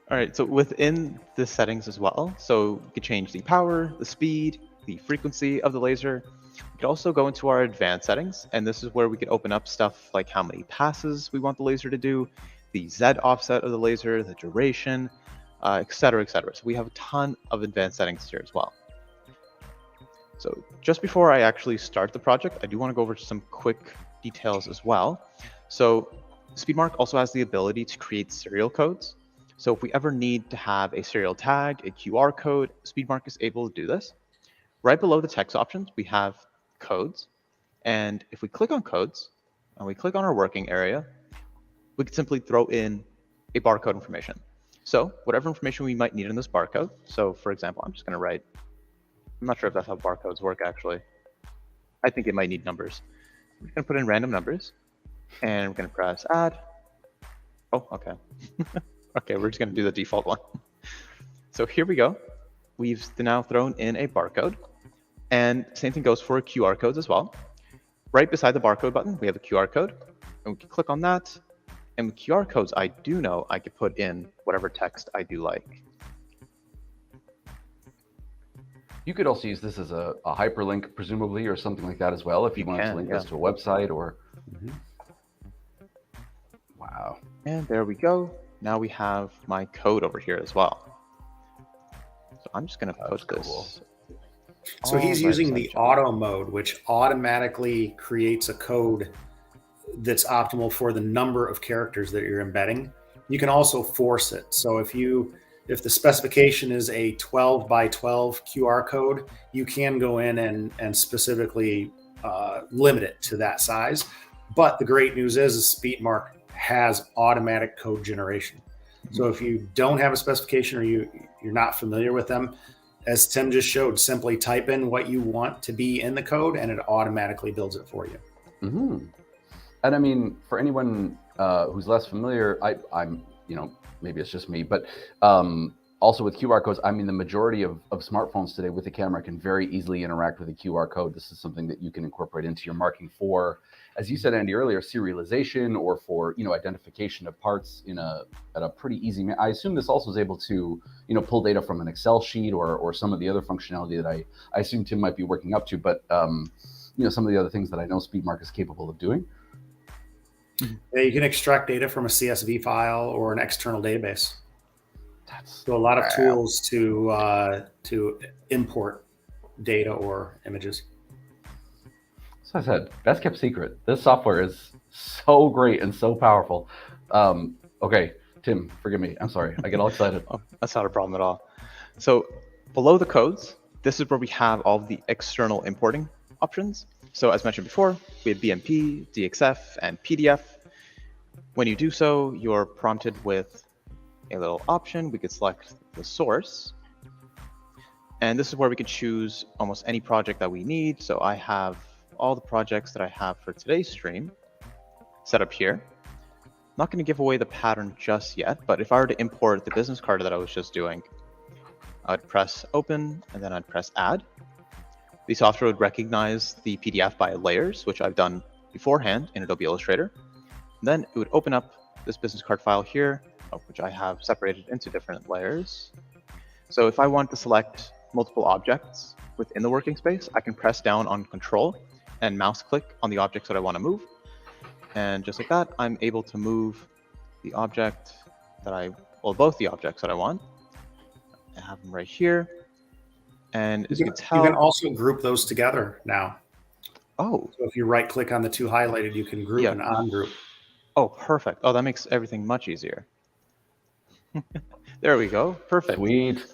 Speaker 2: All right, so within the settings as well, so you can change the power, the speed, the frequency of the laser. We could also go into our advanced settings, and this is where we could open up stuff like how many passes we want the laser to do, the Z offset of the laser, the duration, et cetera, et cetera. So we have a ton of advanced settings here as well. So just before I actually start the project, I do want to go over some quick details as well. So SpeedMark also has the ability to create serial codes. So if we ever need to have a serial tag, a QR code, SpeedMark is able to do this. Right below the text options, we have codes. And if we click on codes and we click on our working area, we can simply throw in a barcode information. So whatever information we might need in this barcode. So for example, I'm just going to write, I'm not sure if that's how barcodes work actually. I think it might need numbers. I'm just going to put in random numbers and we're going to press add. Oh, okay. Okay, we're just going to do the default one. So here we go. We've now thrown in a barcode. And same thing goes for QR codes as well. Right beside the barcode button, we have a QR code. And we can click on that. And with QR codes, I do know I could put in whatever text I do like.
Speaker 1: You could also use this as a hyperlink, presumably, or something like that as well, if you wanted to link this to a website or... Wow.
Speaker 2: And there we go. Now we have my code over here as well. So I'm just going to put this.
Speaker 3: So he's using the auto mode, which automatically creates a code that's optimal for the number of characters that you're embedding. You can also force it. So if the specification is a 12 by 12 QR code, you can go in and specifically limit it to that size. But the great news is SpeedMark has automatic code generation. So if you don't have a specification or you're not familiar with them, as Tim just showed, simply type in what you want to be in the code and it automatically builds it for you.
Speaker 1: Mm-hmm. And I mean, for anyone who's less familiar, I'm, maybe it's just me, but also with QR codes, I mean, the majority of smartphones today with the camera can very easily interact with a QR code. This is something that you can incorporate into your marking for, as you said, Andy, earlier, serialization or for, identification of parts at a pretty easy, I assume this also is able to, pull data from an Excel sheet or some of the other functionality that I assume Tim might be working up to, but, some of the other things that I know SpeedMark is capable of doing.
Speaker 3: Yeah, you can extract data from a CSV file or an external database. So a lot of tools to import data or images.
Speaker 1: So I said, best kept secret. This software is so great and so powerful. Okay, Tim, forgive me. I'm sorry. I get all excited.
Speaker 2: Oh, that's not a problem at all. So below the codes, this is where we have all the external importing options. So as mentioned before, we have BMP, DXF, and PDF. When you do so, you're prompted with a little option. We could select the source. And this is where we could choose almost any project that we need. So I have all the projects that I have for today's stream set up here. I'm not going to give away the pattern just yet, but if I were to import the business card that I was just doing, I'd press open and then I'd press add. The software would recognize the PDF by layers, which I've done beforehand in Adobe Illustrator. Then it would open up this business card file here, which I have separated into different layers. So if I want to select multiple objects within the working space, I can press down on Control and mouse click on the objects that I want to move. And just like that, I'm able to move the object that both the objects that I want. I have them right here. And as you can tell,
Speaker 3: you can also group those together now.
Speaker 2: Oh.
Speaker 3: So if you right click on the two highlighted, you can group and ungroup.
Speaker 2: Oh, perfect. Oh, that makes everything much easier. There we go. Perfect.
Speaker 1: Sweet.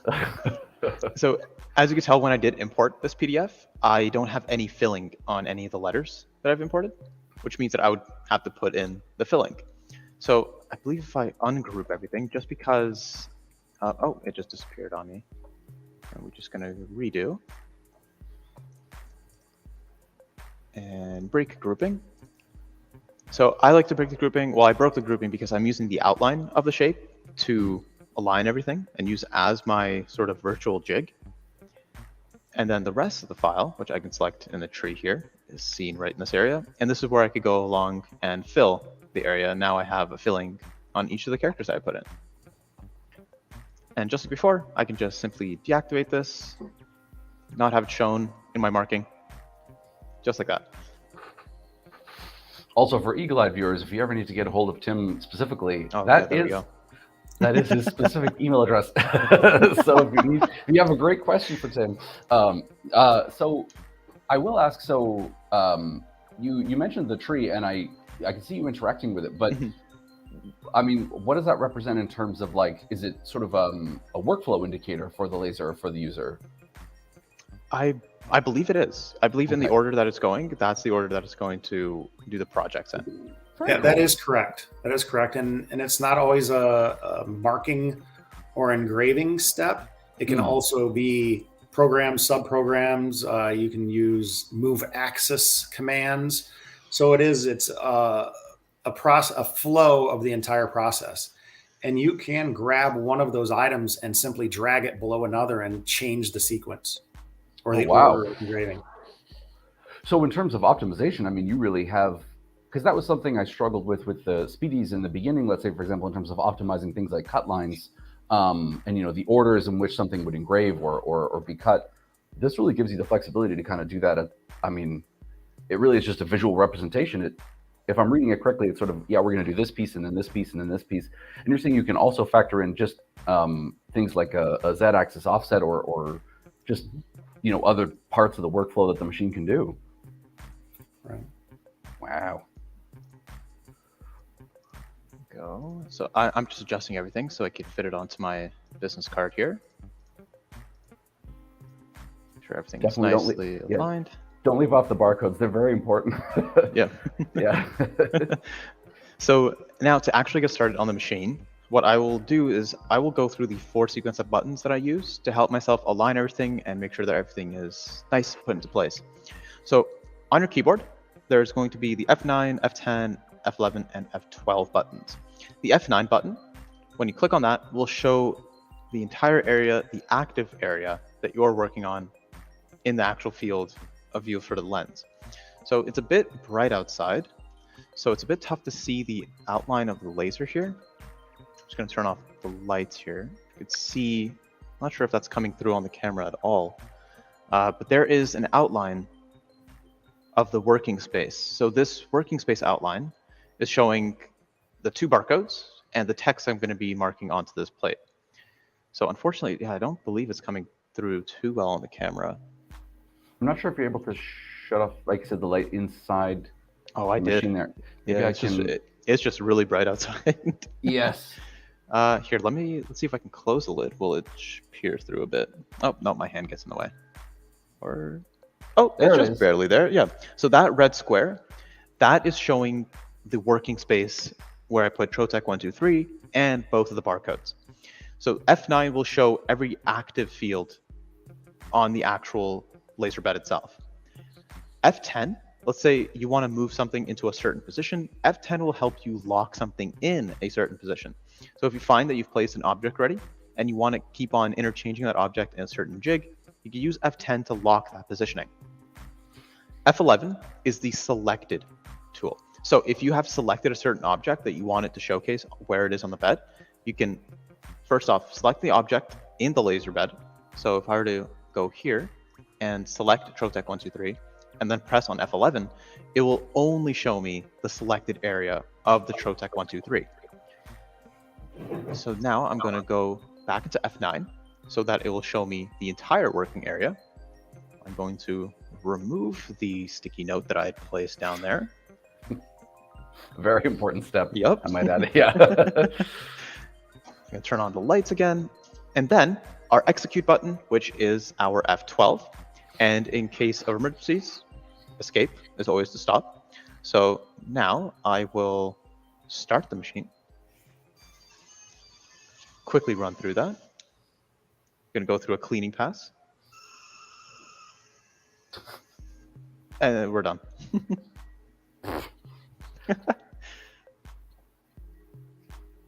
Speaker 2: So as you can tell, when I did import this PDF, I don't have any filling on any of the letters that I've imported, which means that I would have to put in the filling. So I believe if I ungroup everything, just because, oh, it just disappeared on me. And we're just going to redo. And break grouping. So I like to break the grouping. Well, I broke the grouping because I'm using the outline of the shape to align everything and use as my sort of virtual jig. And then the rest of the file, which I can select in the tree here, is seen right in this area. And this is where I could go along and fill the area. Now I have a filling on each of the characters I put in. And just like before, I can just simply deactivate this, not have it shown in my marking, just like that.
Speaker 1: Also, for eagle-eyed viewers, if you ever need to get a hold of Tim specifically,
Speaker 2: That
Speaker 1: is his specific email address. So if you have a great question for Tim, so I will ask. So you mentioned the tree, and I can see you interacting with it, but I mean, what does that represent in terms of, like, is it sort of a workflow indicator for the laser or for the user?
Speaker 2: I believe it is. I believe in the order that it's going. That's the order that it's going to do the projects in.
Speaker 3: Yeah, that is correct. That is correct. And it's not always a marking or engraving step. It can also be programs, subprograms. You can use move axis commands. So it's a flow of the entire process. And you can grab one of those items and simply drag it below another and change the sequence or the order of engraving.
Speaker 1: So in terms of optimization, I mean, you really have, because that was something I struggled with the speedies in the beginning, let's say, for example, in terms of optimizing things like cut lines, and, the orders in which something would engrave or be cut. This really gives you the flexibility to kind of do that. I mean, it really is just a visual representation. If I'm reading it correctly, it's sort of, we're going to do this piece and then this piece and then this piece. And you're saying you can also factor in just things like a Z-axis offset or just, other parts of the workflow that the machine can do.
Speaker 3: Right.
Speaker 1: Wow.
Speaker 2: Go. So I'm just adjusting everything so I can fit it onto my business card here. Make sure everything is nicely aligned.
Speaker 1: Don't leave off the barcodes. They're very important.
Speaker 2: Yeah.
Speaker 1: Yeah.
Speaker 2: So now to actually get started on the machine, what I will do is I will go through the 4 sequence of buttons that I use to help myself align everything and make sure that everything is nice, put into place. So on your keyboard, there's going to be the F9, F10, F11, and F12 buttons. The F9 button, when you click on that, will show the entire area, the active area that you're working on in the actual field of view for the lens. So it's a bit bright outside, so it's a bit tough to see the outline of the laser here. I'm just going to turn off the lights here. You could see, I'm not sure if that's coming through on the camera at all, but there is an outline of the working space. So this working space outline is showing the 2 barcodes and the text I'm going to be marking onto this plate. So unfortunately, I don't believe it's coming through too well on the camera.
Speaker 1: I'm not sure if you're able to shut off, like you said, the light inside.
Speaker 2: Oh, I did.
Speaker 1: There.
Speaker 2: Yeah, it's just really bright outside.
Speaker 1: Yes.
Speaker 2: Here, let's see if I can close the lid. Will it peer through a bit? Oh, no, my hand gets in the way. It's just barely there. Yeah. So that red square, that is showing the working space where I put Trotec 123 and both of the barcodes. So F9 will show every active field on the actual laser bed itself. F10, let's say you want to move something into a certain position, F10 will help you lock something in a certain position. So if you find that you've placed an object ready and you want to keep on interchanging that object in a certain jig, you can use F10 to lock that positioning. F11 is the selected tool. So if you have selected a certain object that you want it to showcase where it is on the bed, you can first off select the object in the laser bed. So if I were to go here and select Trotec 123 and then press on F11, it will only show me the selected area of the Trotec 123. So now I'm going to go back into F9 so that it will show me the entire working area. I'm going to remove the sticky note that I had placed down there.
Speaker 1: Very important step.
Speaker 2: Yep.
Speaker 1: I might add. Yeah.
Speaker 2: I'm going to turn on the lights again. And then our execute button, which is our F12. And in case of emergencies, escape is always to stop. So now I will start the machine. Quickly run through that. Going to go through a cleaning pass. And then we're done.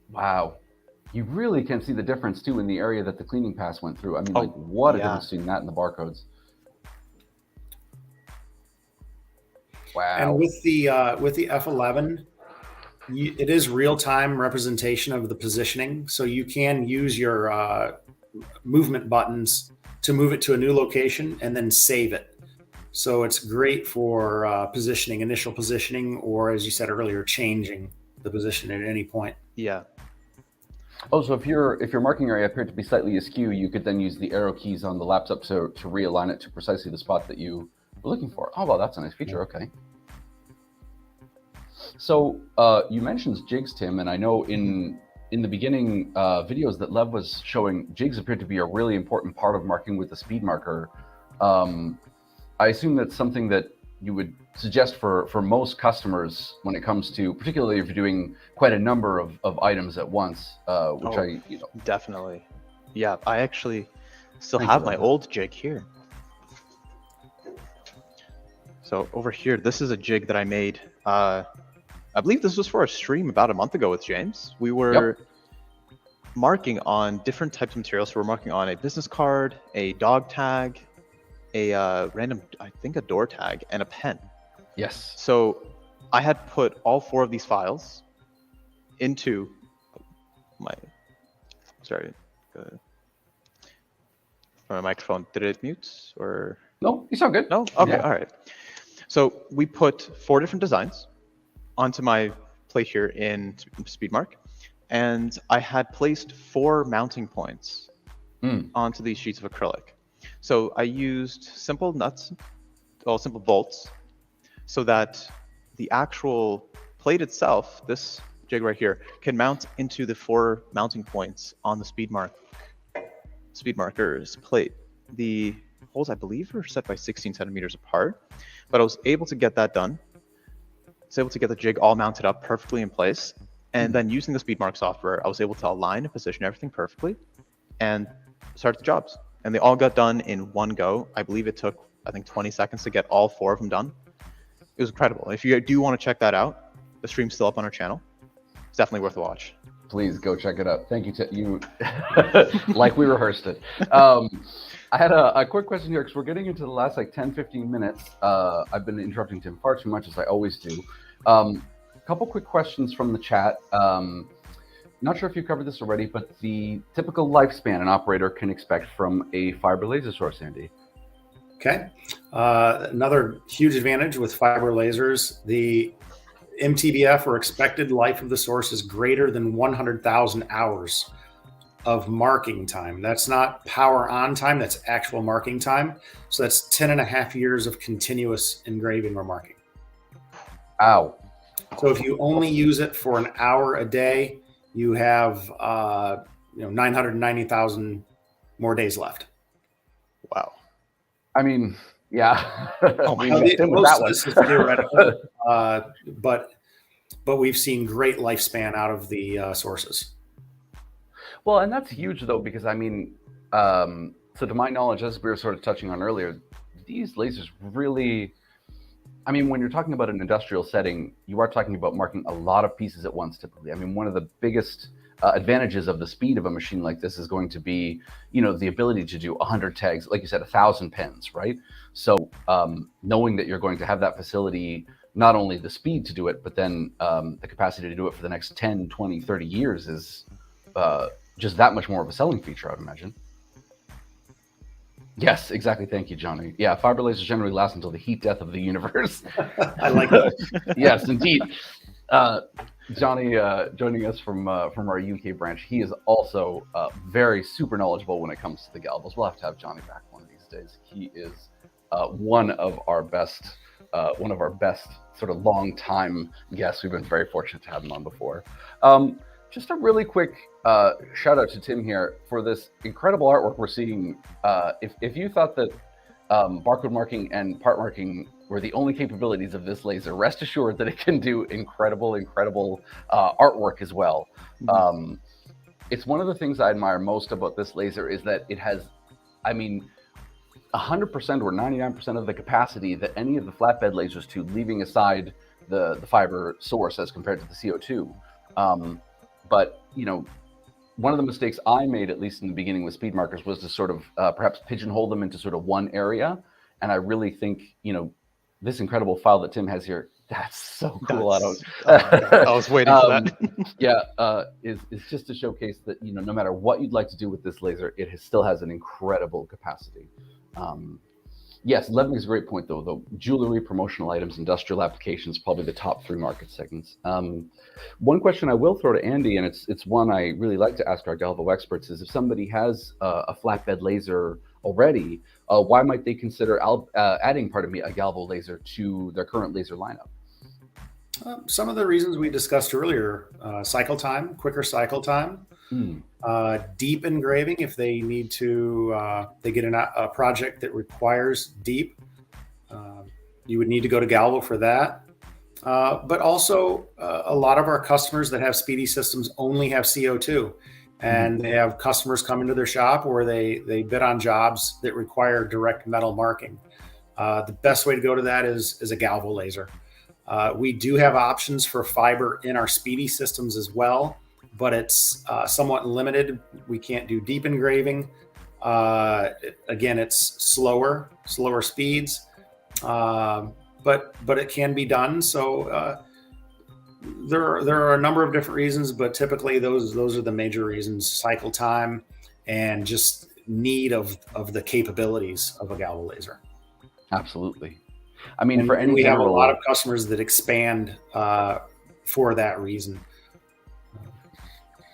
Speaker 1: Wow. You really can see the difference too in the area that the cleaning pass went through. I mean,
Speaker 2: Oh,
Speaker 1: what a
Speaker 2: yeah.
Speaker 1: difference seeing that in the barcodes. Wow.
Speaker 3: And with the F11, it is real-time representation of the positioning, so you can use your movement buttons to move it to a new location and then save it. So it's great for positioning, initial positioning, or as you said earlier, changing the position at any point.
Speaker 2: Yeah.
Speaker 1: Oh, so if your marking area appeared to be slightly askew, you could then use the arrow keys on the laptop to realign it to precisely the spot that you were looking for. Oh, well, that's a nice feature. Okay. So you mentioned jigs, Tim, and I know in the beginning videos that Lev was showing, jigs appeared to be a really important part of marking with the SpeedMarker. I assume that's something that you would suggest for most customers when it comes to, particularly if you're doing quite a number of items at once, which
Speaker 2: definitely. Yeah, I actually still have my old jig here. So over here, this is a jig that I made. I believe this was for a stream about a month ago with James. We were marking on different types of materials. So we're marking on a business card, a dog tag, a random, I think a door tag, and a pen.
Speaker 1: Yes.
Speaker 2: So I had put all 4 of these files into my, sorry, my microphone. Did it mute or?
Speaker 1: No, you sound good.
Speaker 2: No? Okay,
Speaker 1: Yeah.
Speaker 2: all right. So we put 4 different designs onto my plate here in SpeedMark, and I had placed 4 mounting points onto these sheets of acrylic. So I used simple nuts, well, simple bolts, so that the actual plate itself, this jig right here, can mount into the 4 mounting points on the SpeedMarker's plate. The holes, I believe, are set by 16 centimeters apart, but I was able to get that done. I was able to get the jig all mounted up perfectly in place, and then using the SpeedMark software, I was able to align and position everything perfectly and start the jobs. And they all got done in one go. I believe it took, 20 seconds to get all 4 of them done. It was incredible. If you do want to check that out, the stream's still up on our channel. It's definitely worth a watch.
Speaker 1: Please go check it out. Thank you to you. Like we rehearsed it. I had a quick question here because we're getting into the last 10-15 minutes. I've been interrupting Tim far too much, as I always do. A couple quick questions from the chat. Not sure if you covered this already, but the typical lifespan an operator can expect from a fiber laser source, Andy.
Speaker 3: Okay. Another huge advantage with fiber lasers, the MTBF, or expected life of the source, is greater than 100,000 hours of marking time. That's not power on time, that's actual marking time. So that's 10 and a half years of continuous engraving or marking.
Speaker 1: Ow.
Speaker 3: So if you only use it for an hour a day, you have 990,000 more days left.
Speaker 2: Wow.
Speaker 1: I mean, yeah.
Speaker 3: Most of this is theoretical, but we've seen great lifespan out of the sources.
Speaker 1: Well, and that's huge though, because I mean, so to my knowledge, as we were sort of touching on earlier, these lasers really, I mean, when you're talking about an industrial setting, you are talking about marking a lot of pieces at once typically. I mean, one of the biggest advantages of the speed of a machine like this is going to be, the ability to do 100 tags, like you said, 1,000 pens, right? So knowing that you're going to have that facility, not only the speed to do it, but then the capacity to do it for the next 10, 20, 30 years is just that much more of a selling feature, I would imagine. Yes, exactly. Thank you, Johnny. Yeah, fiber lasers generally last until the heat death of the universe.
Speaker 3: I like that.
Speaker 1: Yes, indeed. Johnny joining us from our UK branch. He is also very super knowledgeable when it comes to the Galvos. We'll have to have Johnny back one of these days. He is one of our best sort of long time guests. We've been very fortunate to have him on before. Just a really quick shout out to Tim here for this incredible artwork we're seeing. If you thought that barcode marking and part marking were the only capabilities of this laser, rest assured that it can do incredible artwork as well. It's one of the things I admire most about this laser is that it has I mean, 100% or 99% of the capacity that any of the flatbed lasers to, leaving aside the fiber source as compared to the CO2. But, you know, one of the mistakes I made, at least in the beginning with SpeedMarkers, was to sort of perhaps pigeonhole them into sort of one area. And I really think, you know, this incredible file that Tim has here, that's so cool.
Speaker 2: I was waiting for that.
Speaker 1: Is just to showcase that, you know, no matter what you'd like to do with this laser, it still has an incredible capacity. Yes, 11 is a great point, though. The jewelry, promotional items, industrial applications, probably the top 3 market segments. One question I will throw to Andy, and it's one I really like to ask our Galvo experts, is if somebody has a flatbed laser already, why might they consider adding, a Galvo laser to their current laser lineup?
Speaker 3: Some of the reasons we discussed earlier: cycle time, quicker cycle time. Deep engraving, if they need to, they get a project that requires deep, you would need to go to Galvo for that. But also, a lot of our customers that have Speedy systems only have CO2, and they have customers come into their shop where they bid on jobs that require direct metal marking. The best way to go to that is a Galvo laser. We do have options for fiber in our Speedy systems as well, but it's somewhat limited. We can't do deep engraving. Again, it's slower speeds, but it can be done. So there are a number of different reasons, but typically those are the major reasons: cycle time and just need of the capabilities of a Galvo laser.
Speaker 1: Absolutely. I mean,
Speaker 3: we have a lot of customers that expand for that reason.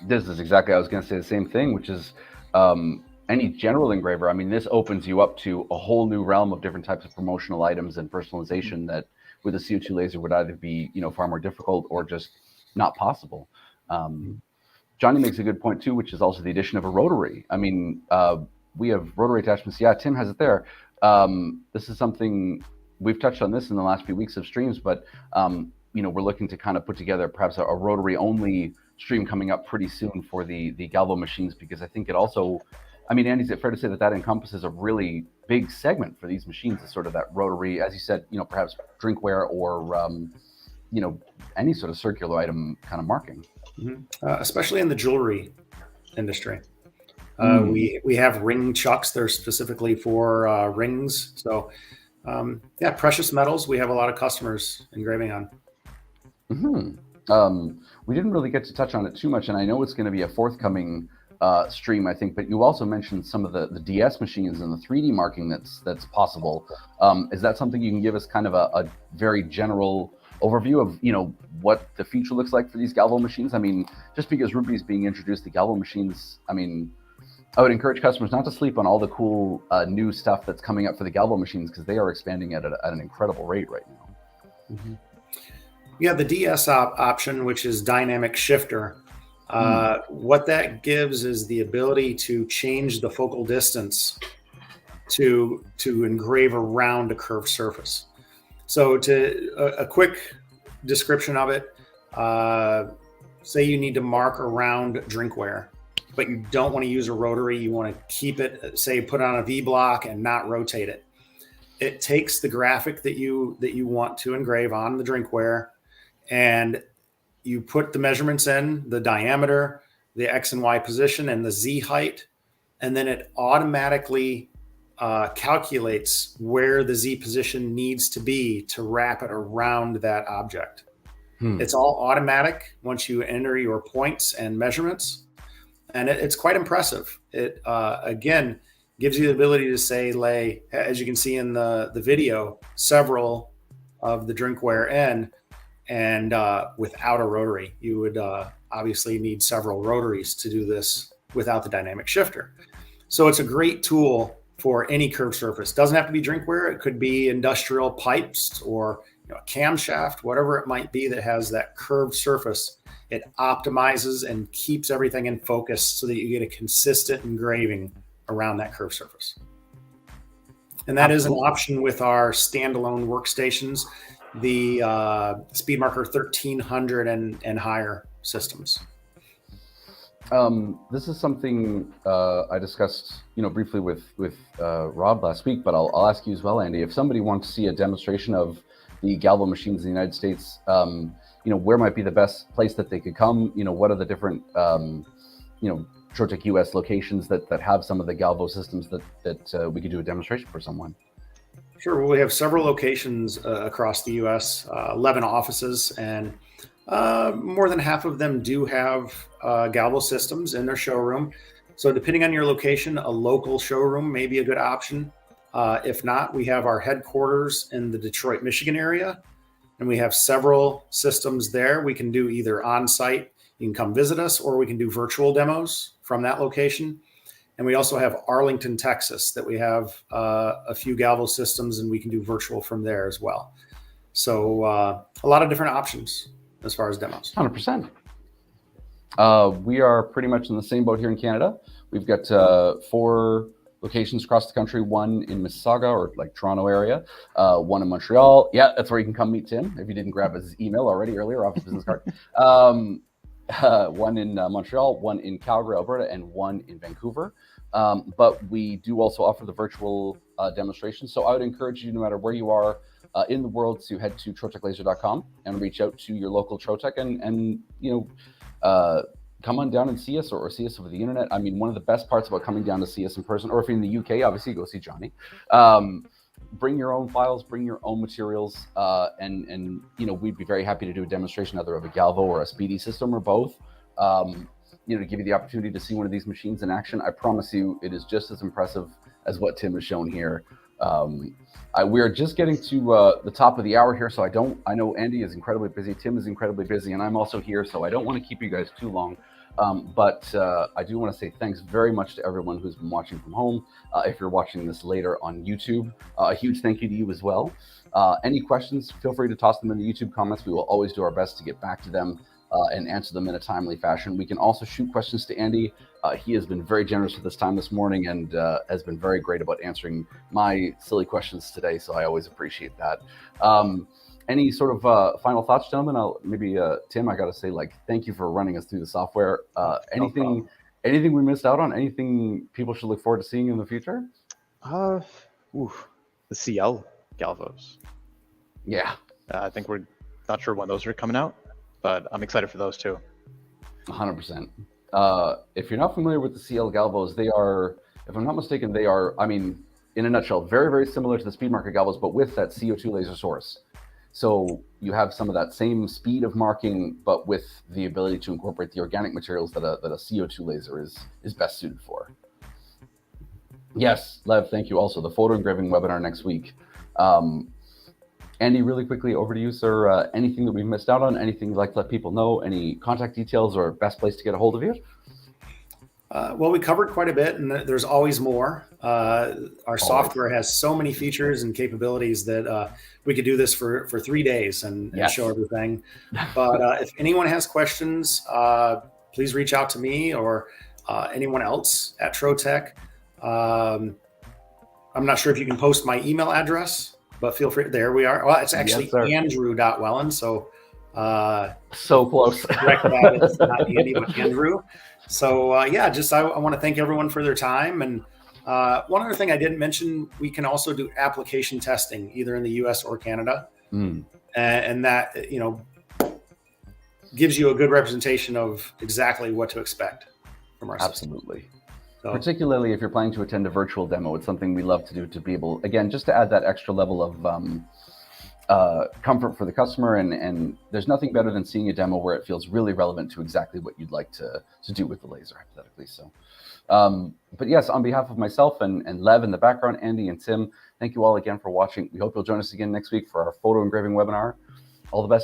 Speaker 1: This is exactly, I was going to say the same thing, which is any general engraver. I mean, this opens you up to a whole new realm of different types of promotional items and personalization that with a CO2 laser would either be, you know, far more difficult or just not possible. Johnny makes a good point too, which is also the addition of a rotary. I mean, we have rotary attachments. Yeah, Tim has it there. This is something we've touched on this in the last few weeks of streams, but you know, we're looking to kind of put together perhaps a rotary only stream coming up pretty soon for the Galvo machines, because I think it also, I mean, Andy, is it fair to say that that encompasses a really big segment for these machines, is sort of that rotary, as you said, you know, perhaps drinkware or you know, any sort of circular item kind of marking.
Speaker 3: Especially in the jewelry industry. We have ring chucks. They're specifically for rings. So yeah, precious metals, we have a lot of customers engraving on.
Speaker 1: We didn't really get to touch on it too much, and I know it's going to be a forthcoming stream, I think, but you also mentioned some of the DS machines and the 3D marking that's possible. Is that something you can give us kind of a very general overview of, you know, what the future looks like for these Galvo machines? I mean, just because Ruby is being introduced to Galvo machines, I mean, I would encourage customers not to sleep on all the cool new stuff that's coming up for the Galvo machines, because they are expanding at an incredible rate right now.
Speaker 3: Yeah, the DS option, which is dynamic shifter, what that gives is the ability to change the focal distance to engrave around a curved surface. So a quick description of it, say you need to mark around drinkware, but you don't want to use a rotary. You want to keep it, say, put on a V block and not rotate it. It takes the graphic that you want to engrave on the drinkware, and you put the measurements in, the diameter, the X and Y position, and the Z height, and then it automatically calculates where the Z position needs to be to wrap it around that object. It's all automatic once you enter your points and measurements, and it's quite impressive. It again gives you the ability to say, lay, as you can see in the video, several of the drinkware in, and without a rotary. You would obviously need several rotaries to do this without the dynamic shifter. So it's a great tool for any curved surface. Doesn't have to be drinkware. It could be industrial pipes or, you know, a camshaft, whatever it might be that has that curved surface. It optimizes and keeps everything in focus so that you get a consistent engraving around that curved surface. And that is an option with our standalone workstations, the SpeedMarker 1300 and higher systems.
Speaker 1: This is something I discussed, briefly with Rob last week, but I'll ask you as well, Andy. If somebody wants to see a demonstration of the Galvo machines in the United States, where might be the best place that they could come? What are the different, Trotec US locations that have some of the Galvo systems that we could do a demonstration for someone?
Speaker 3: Sure. Well, we have several locations across the U.S., 11 offices, and more than half of them do have Galvo systems in their showroom. So depending on your location, a local showroom may be a good option. If not, we have our headquarters in the Detroit, Michigan area, and we have several systems there. We can do either on-site, you can come visit us, or we can do virtual demos from that location. And we also have Arlington, Texas, that we have a few Galvo systems, and we can do virtual from there as well. So a lot of different options as far as demos.
Speaker 1: 100%. We are pretty much in the same boat here in Canada. We've got 4 locations across the country, one in Mississauga or like Toronto area, one in Montreal. Yeah, that's where you can come meet Tim if you didn't grab his email already earlier off his business card. One in Montreal, one in Calgary, Alberta, and one in Vancouver. But we do also offer the virtual demonstration. So I would encourage you, no matter where you are in the world, to head to troteclaser.com and reach out to your local Trotec and come on down and see us or see us over the internet. I mean, one of the best parts about coming down to see us in person, or if you're in the UK, obviously go see Johnny. Bring your own files, bring your own materials, and we'd be very happy to do a demonstration either of a Galvo or a Speedy system or both. To give you the opportunity to see one of these machines in action. I promise you, it is just as impressive as what Tim has shown here. We are just getting to the top of the hour here, so I know Andy is incredibly busy, Tim is incredibly busy, and I'm also here, so I don't want to keep you guys too long. But I do want to say thanks very much to everyone who's been watching from home. If you're watching this later on YouTube, a huge thank you to you as well. Any questions, feel free to toss them in the YouTube comments. We will always do our best to get back to them and answer them in a timely fashion. We can also shoot questions to Andy. He has been very generous with his time this morning and has been very great about answering my silly questions today, so I always appreciate that. Any sort of final thoughts, gentlemen? Tim, I got to say, thank you for running us through the software. Anything we missed out on? Anything people should look forward to seeing in the future?
Speaker 2: The CL Galvos.
Speaker 1: Yeah.
Speaker 2: I think we're not sure when those are coming out, but I'm excited for those too.
Speaker 1: 100%. If you're not familiar with the CL Galvos, they are, if I'm not mistaken, in a nutshell, very, very similar to the SpeedMarker Galvos, but with that CO2 laser source. So you have some of that same speed of marking, but with the ability to incorporate the organic materials that a CO2 laser is best suited for. Yes, Lev, thank you. Also, the photo engraving webinar next week. Andy, really quickly, over to you, sir. Anything that we've missed out on? Anything you'd like to let people know? Any contact details or best place to get a hold of you?
Speaker 3: Well, we covered quite a bit, and there's always more. Our software has so many features and capabilities that we could do this for 3 days and show everything. But if anyone has questions, please reach out to me or anyone else at Trotec. I'm not sure if you can post my email address, but feel free. There we are. Well, it's actually Andrew.Wellen. So
Speaker 1: close.
Speaker 3: Correct that. It's not Andy, but Andrew. So I want to thank everyone for their time. And one other thing I didn't mention, we can also do application testing either in the US or Canada. And that, gives you a good representation of exactly what to expect from our system.
Speaker 1: Absolutely. So, particularly if you're planning to attend a virtual demo, it's something we love to do, to be able, again, just to add that extra level of comfort for the customer. And there's nothing better than seeing a demo where it feels really relevant to exactly what you'd like to do with the laser, hypothetically. So, but yes, on behalf of myself and Lev in the background, Andy and Tim, thank you all again for watching. We hope you'll join us again next week for our photo engraving webinar. All the best.